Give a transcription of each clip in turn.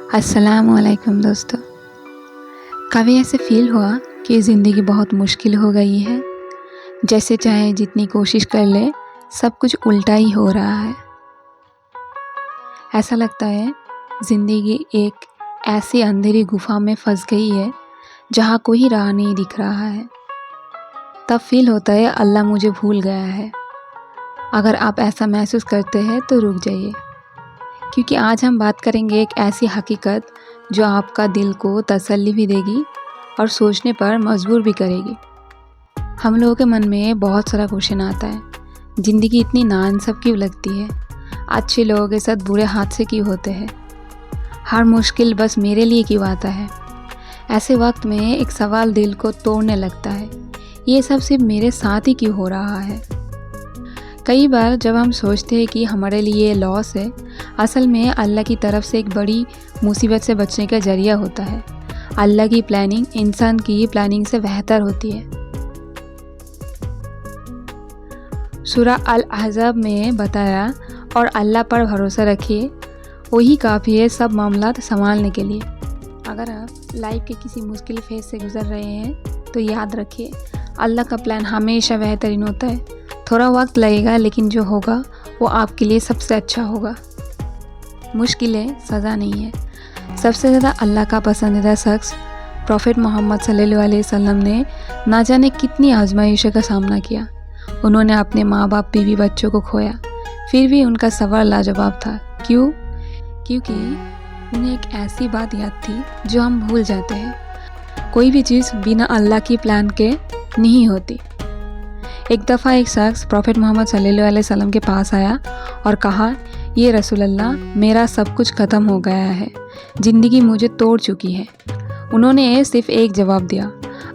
السلام علیکم دوستو، کبھی ایسے فیل ہوا کہ زندگی بہت مشکل ہو گئی ہے، جیسے چاہے جتنی کوشش کر لے سب کچھ الٹا ہی ہو رہا ہے۔ ایسا لگتا ہے زندگی ایک ایسی اندھیری گفا میں پھنس گئی ہے جہاں کوئی راہ نہیں دکھ رہا ہے۔ تب فیل ہوتا ہے اللہ مجھے بھول گیا ہے۔ اگر آپ ایسا محسوس کرتے ہیں تو رک جائیے، کیونکہ آج ہم بات کریں گے ایک ایسی حقیقت جو آپ کا دل کو تسلی بھی دے گی اور سوچنے پر مجبور بھی کرے گی۔ ہم لوگوں کے من میں بہت سارا کوشچن آتا ہے، زندگی اتنی ناانصاف کیوں لگتی ہے؟ اچھے لوگوں کے ساتھ برے حادثے کیوں ہوتے ہیں؟ ہر مشکل بس میرے لیے کیوں آتا ہے؟ ایسے وقت میں ایک سوال دل کو توڑنے لگتا ہے، یہ سب صرف میرے ساتھ ہی کیوں ہو رہا ہے؟ کئی بار جب ہم سوچتے ہیں کہ ہمارے لیے یہ لاس ہے، اصل میں اللہ کی طرف سے ایک بڑی مصیبت سے بچنے کا ذریعہ ہوتا ہے۔ اللہ کی پلاننگ انسان کی پلاننگ سے بہتر ہوتی ہے۔ سورہ الاحزاب میں بتایا، اور اللہ پر بھروسہ رکھیے، وہی کافی ہے سب معاملات سنبھالنے کے لیے۔ اگر آپ لائف کے کسی مشکل فیز سے گزر رہے ہیں تو یاد رکھیے، اللہ کا پلان ہمیشہ بہترین ہوتا ہے۔ تھوڑا وقت لگے گا، لیکن جو ہوگا وہ آپ کے لیے سب سے اچھا ہوگا۔ مشکلیں سزا نہیں ہے۔ سب سے زیادہ اللہ کا پسندیدہ شخص پروفیٹ محمد صلی اللہ علیہ وسلم نے نہ جانے کتنی آزمائشوں کا سامنا کیا۔ انہوں نے اپنے ماں باپ، بیوی، بچوں کو کھویا، پھر بھی ان کا صبر لاجواب تھا۔ کیوں؟ کیونکہ انہیں ایک ایسی بات یاد تھی جو ہم بھول جاتے ہیں، کوئی بھی چیز بنا اللہ کی پلان کے نہیں ہوتی۔ ایک دفعہ ایک شخص پروفیٹ محمد صلی اللہ علیہ وسلم کے پاس آیا اور کہا، یہ رسول اللہ، میرا سب کچھ ختم ہو گیا ہے، زندگی مجھے توڑ چکی ہے۔ انہوں نے صرف ایک جواب دیا،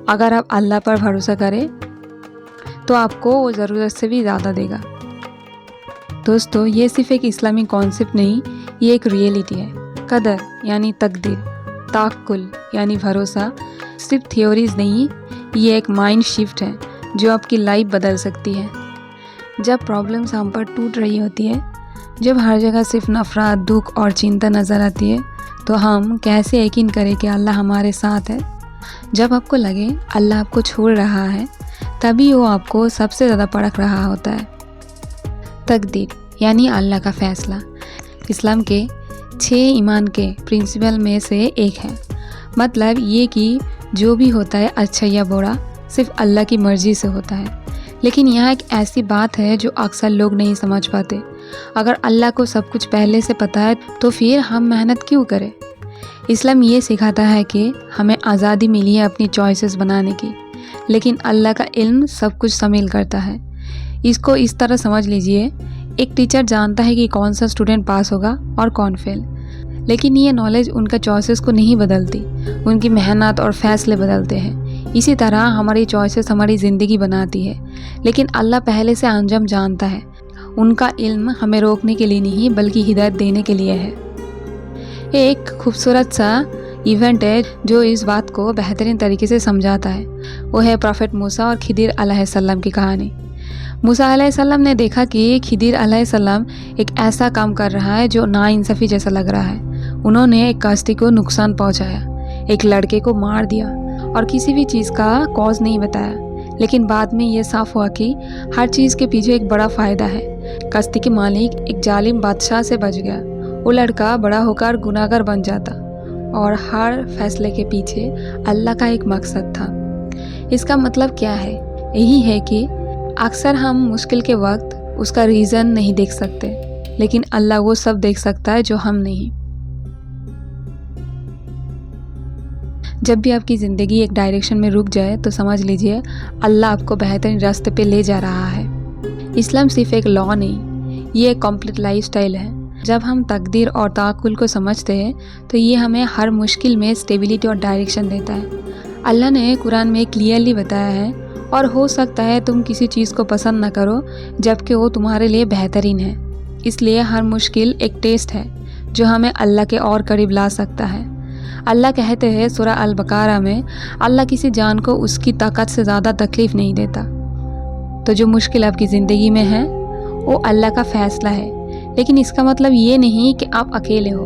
اگر آپ اللہ پر بھروسہ کریں تو آپ کو وہ ضرورت سے بھی زیادہ دے گا۔ دوستو، یہ صرف ایک اسلامی کانسیپٹ نہیں، یہ ایک ریئلٹی ہے۔ قدر یعنی تقدیر، توکل یعنی بھروسہ صرف تھیوریز نہیں، یہ ایک مائنڈ شفٹ ہے جو آپ کی لائف بدل سکتی ہے۔ جب پرابلمس ہم پر ٹوٹ رہی ہوتی ہے، جب ہر جگہ صرف نفرت، دکھ اور چنتا نظر آتی ہے، تو ہم کیسے یقین کریں کہ اللہ ہمارے ساتھ ہے؟ جب آپ کو لگے اللہ آپ کو چھوڑ رہا ہے، تبھی وہ آپ کو سب سے زیادہ پرکھ رہا ہوتا ہے۔ تقدیر یعنی اللہ کا فیصلہ اسلام کے 6 ایمان کے پرنسپل میں سے ایک ہے۔ مطلب یہ کہ جو بھی ہوتا ہے، اچھا یا برا، صرف اللہ کی مرضی سے ہوتا ہے۔ لیکن یہاں ایک ایسی بات ہے جو اکثر لوگ نہیں سمجھ پاتے۔ اگر اللہ کو سب کچھ پہلے سے پتہ ہے تو پھر ہم محنت کیوں کریں؟ اسلام یہ سکھاتا ہے کہ ہمیں آزادی ملی ہے اپنی چوائسز بنانے کی، لیکن اللہ کا علم سب کچھ شامل کرتا ہے۔ اس کو اس طرح سمجھ لیجئے، ایک ٹیچر جانتا ہے کہ کون سا اسٹوڈنٹ پاس ہوگا اور کون فیل، لیکن یہ نالج ان کا چوائسز کو نہیں بدلتی، ان کی محنت اور فیصلے بدلتے ہیں۔ اسی طرح ہماری چوائسز ہماری زندگی بناتی ہے، لیکن اللہ پہلے سے انجام جانتا ہے۔ ان کا علم ہمیں روکنے کے لیے نہیں بلکہ ہدایت دینے کے لیے ہے۔ ایک خوبصورت سا ایونٹ ہے جو اس بات کو بہترین طریقے سے سمجھاتا ہے، وہ ہے پروفیٹ موسیٰ اور خضر علیہ السلام کی کہانی۔ موسیٰ علیہ السلام نے دیکھا کہ خضر علیہ السلام ایک ایسا کام کر رہا ہے جو ناانصافی جیسا لگ رہا ہے۔ انہوں نے ایک کشتی کو نقصان پہنچایا، ایک لڑکے کو مار دیا اور کسی بھی چیز کا کاز نہیں بتایا، لیکن بعد میں یہ صاف ہوا کہ ہر چیز کے پیچھے ایک بڑا فائدہ ہے۔ کشتی کے مالک ایک ظالم بادشاہ سے بچ گیا، وہ لڑکا بڑا ہو کر گناہگار بن جاتا، اور ہر فیصلے کے پیچھے اللہ کا ایک مقصد تھا۔ اس کا مطلب کیا ہے؟ یہی ہے کہ اکثر ہم مشکل کے وقت اس کا ریزن نہیں دیکھ سکتے، لیکن اللہ وہ سب دیکھ سکتا ہے جو ہم نہیں۔ جب بھی آپ کی زندگی ایک ڈائریکشن میں رک جائے تو سمجھ لیجئے اللہ آپ کو بہترین راستے پہ لے جا رہا ہے۔ اسلام صرف ایک لا نہیں، یہ ایک کمپلیٹ لائف سٹائل ہے۔ جب ہم تقدیر اور توکل کو سمجھتے ہیں تو یہ ہمیں ہر مشکل میں اسٹیبلٹی اور ڈائریکشن دیتا ہے۔ اللہ نے قرآن میں کلیئرلی بتایا ہے، اور ہو سکتا ہے تم کسی چیز کو پسند نہ کرو جبکہ وہ تمہارے لیے بہترین ہے۔ اس لیے ہر مشکل ایک ٹیسٹ ہے جو ہمیں اللہ کے اور قریب لا سکتا ہے۔ اللہ کہتے ہیں سورہ البقرہ میں، اللہ کسی جان کو اس کی طاقت سے زیادہ تکلیف نہیں دیتا۔ تو جو مشکل آپ کی زندگی میں ہے وہ اللہ کا فیصلہ ہے، لیکن اس کا مطلب یہ نہیں کہ آپ اکیلے ہو۔